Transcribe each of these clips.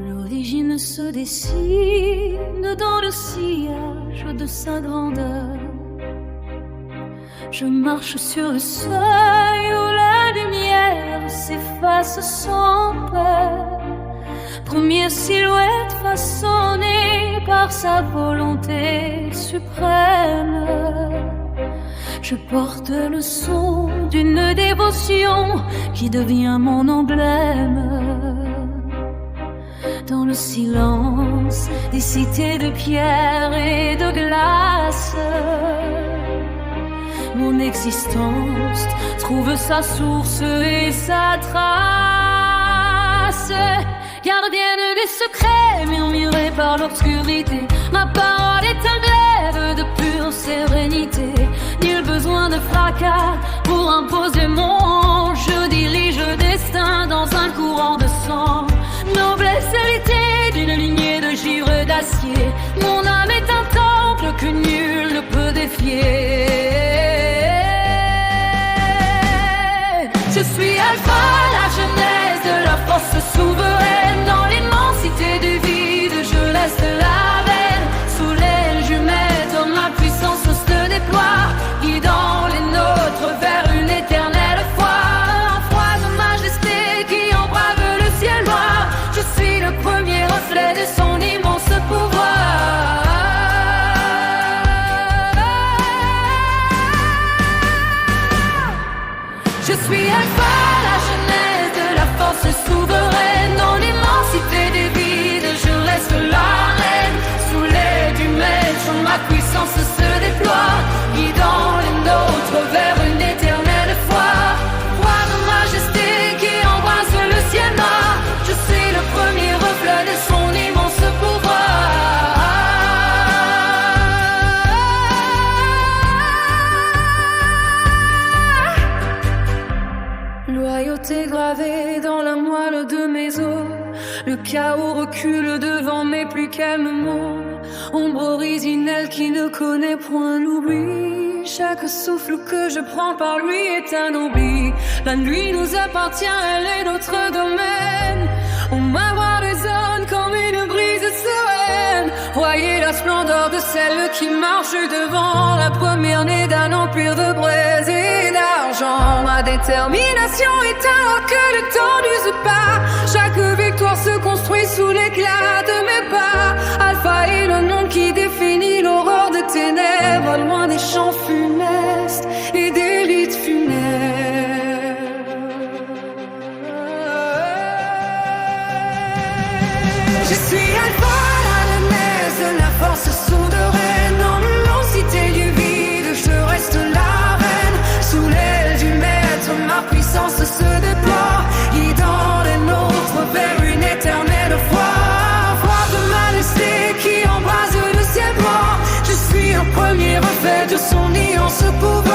L'origine se dessine dans le sillage de sa grandeur. Je marche sur le seuil où la lumière s'efface sans peur. Première silhouette façonnée par sa volonté suprême. Je porte le son d'une dévotion qui devient mon emblème. Dans le silence des cités de pierre et de glace, mon existence trouve sa source et sa trace. Gardienne des secrets murmurés par l'obscurité, ma parole est un glaive de pure sérénité. Nul besoin de fracas pour imposer mon je dirige le destin dans un courant de sang. Noblesse héritée d'une lignée de givre d'acier, mon âme est un temple que nul ne peut défier. Je suis Alpha, la genèse de la force souveraine. Dans l'immensité du vide, je reste la reine. Sous l'aile jumelle de ma puissance se déploie, guidant les nôtres vers une éternelle foi. Un froid de majesté qui embrave le ciel noir. Je suis le premier reflet de son immense pouvoir. Je suis Alpha, la genèse de la force souveraine. Dans l'immensité des vides, je reste la reine. Sous l'aile du maître, ma puissance se déploie, guidant les nôtres vers une éternelle foi. Roi de majesté qui embrasse le ciel noir, je suis le premier reflet de son immense pouvoir. Loyauté gravée dans la moelle de mes os, le chaos recule devant mes plus calmes mots. Ombre originelle qui ne connaît point l'oubli. Chaque souffle que je prends par lui est un oubli. La nuit nous appartient, elle est notre domaine. On m'avoue résonne comme une brise sereine. Voyez la splendeur de celle qui marche devant, la première née d'un empire de braise et d'argent. Ma détermination est alors que le temps n'use pas. Chaque victoire se construit sous l'éclat de mes pas. Alpha est le nom qui définit l'aurore des ténèbres, loin des champs funestes et des rites funèbres. Je suis Alpha, la genèse de la force souveraine. Dans l'immensité du vide, je reste la reine. Sous l'aile du maître, ma puissance se déploie, guidant les nôtres vers une éternelle foi. Foi de majesté qui embrase le ciel noir, je suis un premier reflet de son immense pouvoir.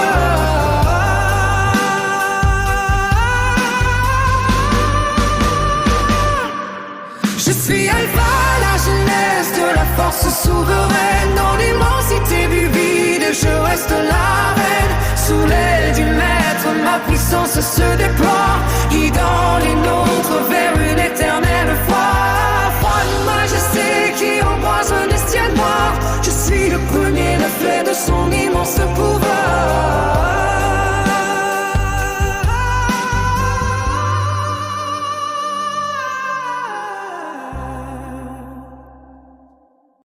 Je suis Alpha, la genèse de la force souveraine. Dans l'immensité du vide, je reste la reine. Sous l'aile du maître, ma puissance se déploie, guidant les nôtres vers une éternelle foi. Foi de majesté qui embrase le ciel noir, je suis le premier